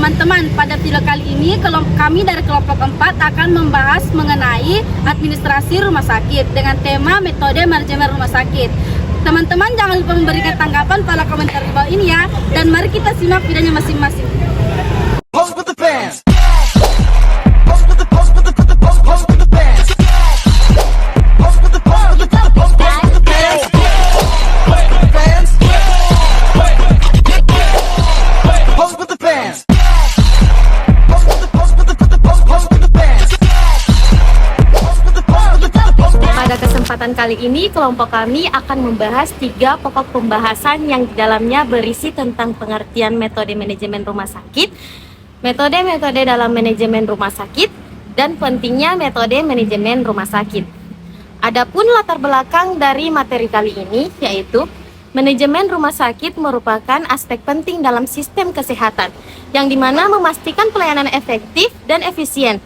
Teman-teman, pada video kali ini kami dari kelompok 4 akan membahas mengenai administrasi rumah sakit dengan tema metode manajemen rumah sakit. Teman-teman jangan lupa memberikan tanggapan pada komentar di bawah ini ya. Dan mari kita simak videonya masing-masing. Pada kesempatan kali ini, kelompok kami akan membahas 3 pokok pembahasan yang di dalamnya berisi tentang pengertian metode manajemen rumah sakit, metode-metode dalam manajemen rumah sakit, dan pentingnya metode manajemen rumah sakit. Adapun latar belakang dari materi kali ini, yaitu manajemen rumah sakit merupakan aspek penting dalam sistem kesehatan, yang dimana memastikan pelayanan efektif dan efisien,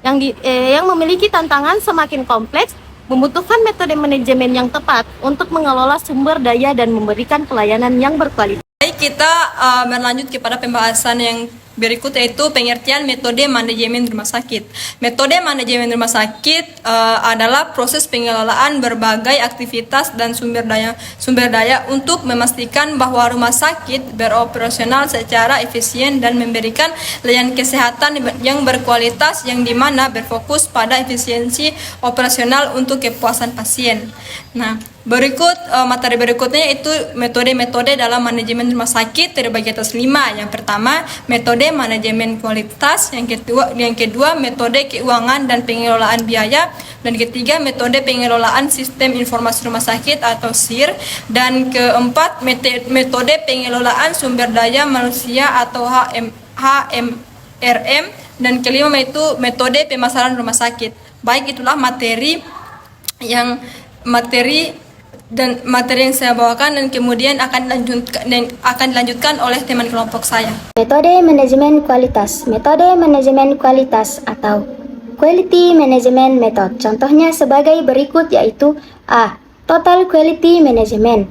yang memiliki tantangan semakin kompleks, membutuhkan metode manajemen yang tepat untuk mengelola sumber daya dan memberikan pelayanan yang berkualitas. Baik, kita berlanjut kepada pembahasan yang berikut, yaitu pengertian metode manajemen rumah sakit. Metode manajemen rumah sakit adalah proses pengelolaan berbagai aktivitas dan sumber daya untuk memastikan bahwa rumah sakit beroperasional secara efisien dan memberikan layanan kesehatan yang berkualitas, yang dimana berfokus pada efisiensi operasional untuk kepuasan pasien. Nah, materi berikutnya yaitu metode-metode dalam manajemen rumah sakit terbagi atas 5. Yang pertama, metode manajemen kualitas, yang kedua metode keuangan dan pengelolaan biaya, dan ketiga metode pengelolaan sistem informasi rumah sakit atau SIR, dan keempat metode pengelolaan sumber daya manusia atau HMRM, dan kelima yaitu metode pemasaran rumah sakit. Baik, itulah materi yang saya bawakan, dan kemudian akan dilanjutkan oleh teman kelompok saya. Metode manajemen kualitas. Metode manajemen kualitas atau Quality Management Method. Contohnya sebagai berikut, yaitu A. Total Quality Management.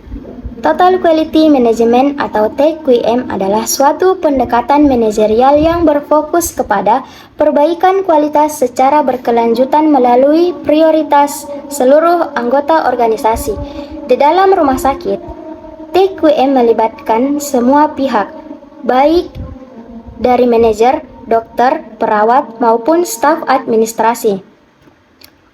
Total Quality Management atau TQM adalah suatu pendekatan manajerial yang berfokus kepada perbaikan kualitas secara berkelanjutan melalui prioritas seluruh anggota organisasi. Di dalam rumah sakit, TQM melibatkan semua pihak, baik dari manajer, dokter, perawat, maupun staf administrasi,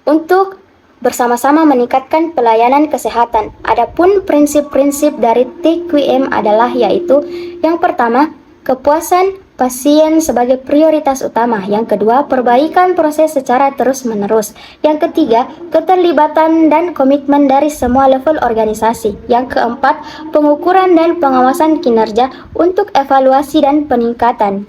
untuk bersama-sama meningkatkan pelayanan kesehatan. Adapun prinsip-prinsip dari TQM adalah yaitu yang pertama, kepuasan pasien sebagai prioritas utama. Yang kedua, perbaikan proses secara terus-menerus. Yang ketiga, keterlibatan dan komitmen dari semua level organisasi. Yang keempat, pengukuran dan pengawasan kinerja untuk evaluasi dan peningkatan.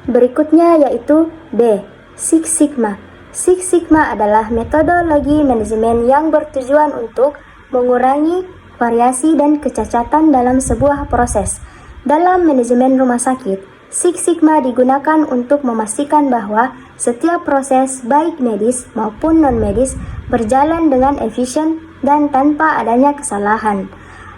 Berikutnya yaitu B. Six Sigma. Six Sigma adalah metodologi manajemen yang bertujuan untuk mengurangi variasi dan kecacatan dalam sebuah proses. Dalam manajemen rumah sakit, Six Sigma digunakan untuk memastikan bahwa setiap proses baik medis maupun non-medis berjalan dengan efisien dan tanpa adanya kesalahan.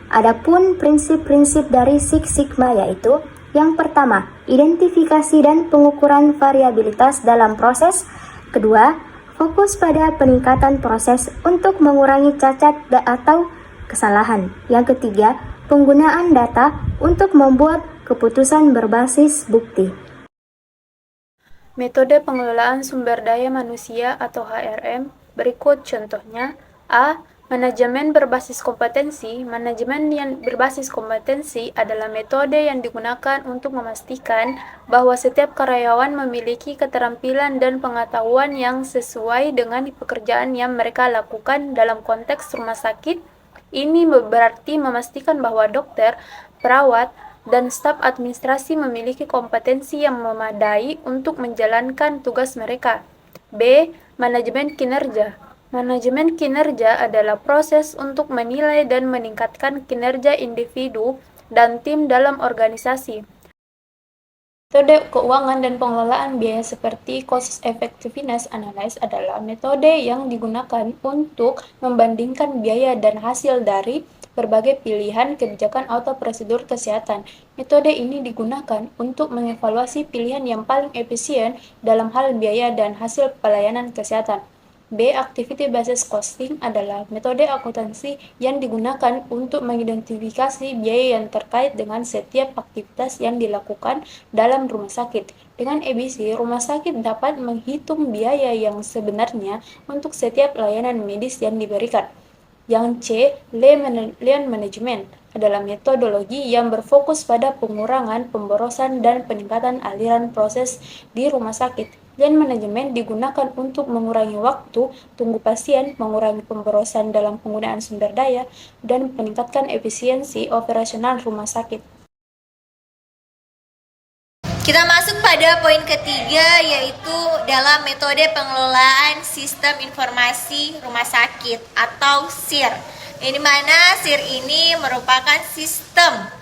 Adapun prinsip-prinsip dari Six Sigma yaitu yang pertama, identifikasi dan pengukuran variabilitas dalam proses. Kedua, fokus pada peningkatan proses untuk mengurangi cacat atau kesalahan. Yang ketiga, penggunaan data untuk membuat keputusan berbasis bukti. Metode pengelolaan sumber daya manusia atau HRM berikut contohnya. A. Manajemen berbasis kompetensi. Manajemen yang berbasis kompetensi adalah metode yang digunakan untuk memastikan bahwa setiap karyawan memiliki keterampilan dan pengetahuan yang sesuai dengan pekerjaan yang mereka lakukan dalam konteks rumah sakit. Ini berarti memastikan bahwa dokter, perawat, dan staf administrasi memiliki kompetensi yang memadai untuk menjalankan tugas mereka. B. Manajemen kinerja. Manajemen kinerja adalah proses untuk menilai dan meningkatkan kinerja individu dan tim dalam organisasi. Metode keuangan dan pengelolaan biaya seperti cost effectiveness analysis adalah metode yang digunakan untuk membandingkan biaya dan hasil dari berbagai pilihan kebijakan atau prosedur kesehatan. Metode ini digunakan untuk mengevaluasi pilihan yang paling efisien dalam hal biaya dan hasil pelayanan kesehatan. B. Activity Based Costing adalah metode akuntansi yang digunakan untuk mengidentifikasi biaya yang terkait dengan setiap aktivitas yang dilakukan dalam rumah sakit. Dengan EBC, rumah sakit dapat menghitung biaya yang sebenarnya untuk setiap layanan medis yang diberikan. Yang C. Lean Management adalah metodologi yang berfokus pada pengurangan, pemborosan, dan peningkatan aliran proses di rumah sakit. Lean Management digunakan untuk mengurangi waktu tunggu pasien, mengurangi pemborosan dalam penggunaan sumber daya, dan meningkatkan efisiensi operasional rumah sakit. Kita masuk pada poin ketiga, yaitu dalam metode pengelolaan sistem informasi rumah sakit atau SIR. Ini mana SIR ini merupakan sistem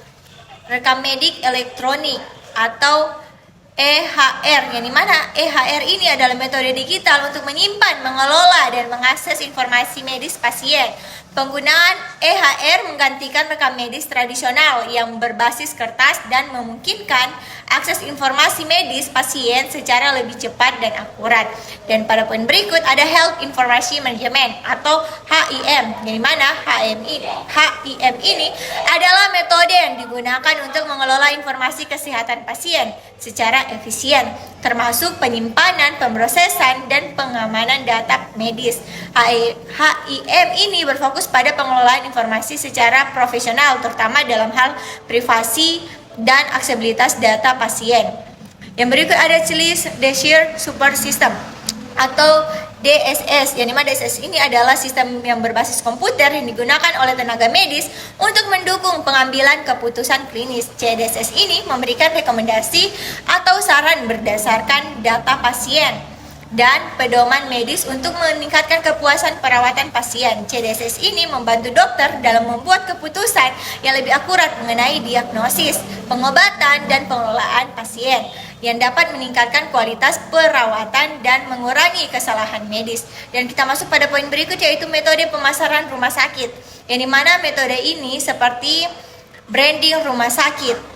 rekam medik elektronik atau EHR, yang dimana EHR ini adalah metode digital untuk menyimpan, mengelola, dan mengakses informasi medis pasien. Penggunaan EHR menggantikan rekam medis tradisional yang berbasis kertas dan memungkinkan akses informasi medis pasien secara lebih cepat dan akurat. Dan pada poin berikut ada Health Information Management atau HIM, yang dimana HIM ini adalah metode yang digunakan untuk mengelola informasi kesehatan pasien secara efisien, termasuk penyimpanan, pemrosesan, dan pengamanan data medis. HIM ini berfokus pada pengelolaan informasi secara profesional, terutama dalam hal privasi dan aksesibilitas data pasien. Yang berikut ada Chili's Desire Support System atau DSS, yang dimana DSS ini adalah sistem yang berbasis komputer yang digunakan oleh tenaga medis untuk mendukung pengambilan keputusan klinis. CDSS ini memberikan rekomendasi atau saran berdasarkan data pasien dan pedoman medis untuk meningkatkan kepuasan perawatan pasien. CDSS ini membantu dokter dalam membuat keputusan yang lebih akurat mengenai diagnosis, pengobatan, dan pengelolaan pasien, yang dapat meningkatkan kualitas perawatan dan mengurangi kesalahan medis. Dan kita masuk pada poin berikut, yaitu metode pemasaran rumah sakit, yang dimana metode ini seperti branding rumah sakit,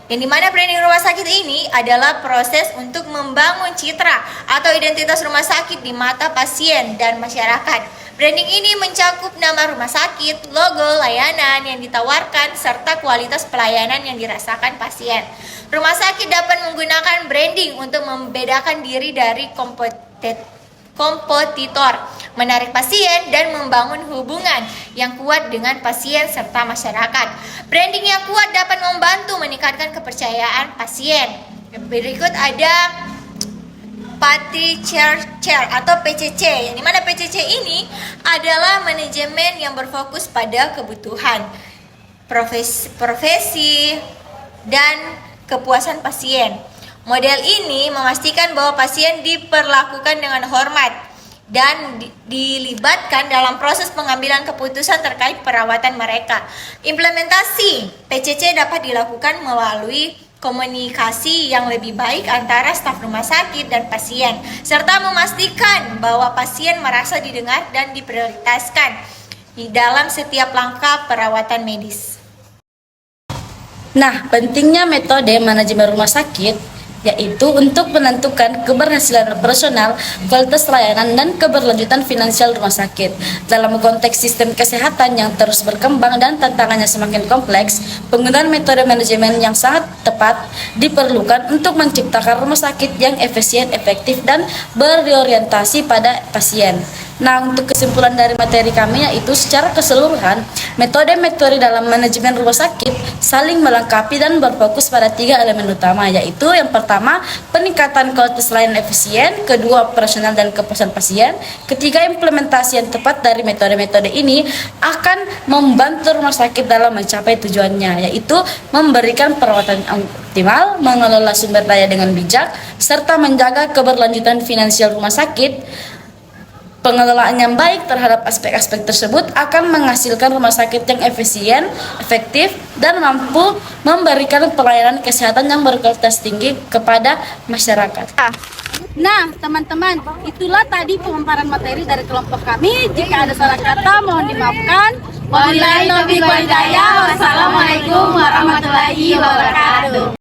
yang dimana branding rumah sakit ini adalah proses untuk membangun citra atau identitas rumah sakit di mata pasien dan masyarakat. Branding ini mencakup nama rumah sakit, logo, layanan yang ditawarkan, serta kualitas pelayanan yang dirasakan pasien. Rumah sakit dapat menggunakan branding untuk membedakan diri dari kompetitor, menarik pasien, dan membangun hubungan yang kuat dengan pasien serta masyarakat. Branding yang kuat dapat membantu meningkatkan kepercayaan pasien. Berikut ada Patri Chair atau PCC, yang dimana PCC ini adalah manajemen yang berfokus pada kebutuhan, profesi, dan kepuasan pasien. Model ini memastikan bahwa pasien diperlakukan dengan hormat dan dilibatkan dalam proses pengambilan keputusan terkait perawatan mereka. Implementasi PCC dapat dilakukan melalui komunikasi yang lebih baik antara staf rumah sakit dan pasien, serta memastikan bahwa pasien merasa didengar dan diprioritaskan di dalam setiap langkah perawatan medis. Nah, pentingnya metode manajemen rumah sakit yaitu untuk menentukan keberhasilan operasional, kualitas layanan, dan keberlanjutan finansial rumah sakit. Dalam konteks sistem kesehatan yang terus berkembang dan tantangannya semakin kompleks, penggunaan metode manajemen yang sangat tepat diperlukan untuk menciptakan rumah sakit yang efisien, efektif, dan berorientasi pada pasien. Nah, untuk kesimpulan dari materi kami yaitu secara keseluruhan, metode-metode dalam manajemen rumah sakit saling melengkapi dan berfokus pada 3 elemen utama, yaitu yang pertama, peningkatan kualitas layanan efisien, kedua, operasional dan kepuasan pasien, ketiga, implementasi yang tepat dari metode-metode ini akan membantu rumah sakit dalam mencapai tujuannya, yaitu memberikan perawatan optimal, mengelola sumber daya dengan bijak, serta menjaga keberlanjutan finansial rumah sakit Pengelolaan yang baik terhadap aspek-aspek tersebut akan menghasilkan rumah sakit yang efisien, efektif, dan mampu memberikan pelayanan kesehatan yang berkualitas tinggi kepada masyarakat. Nah, teman-teman, itulah tadi pemaparan materi dari kelompok kami. Jika ada salah kata, mohon dimaafkan. Wabillahi taufiq wal hidayah. Wassalamualaikum warahmatullahi wabarakatuh.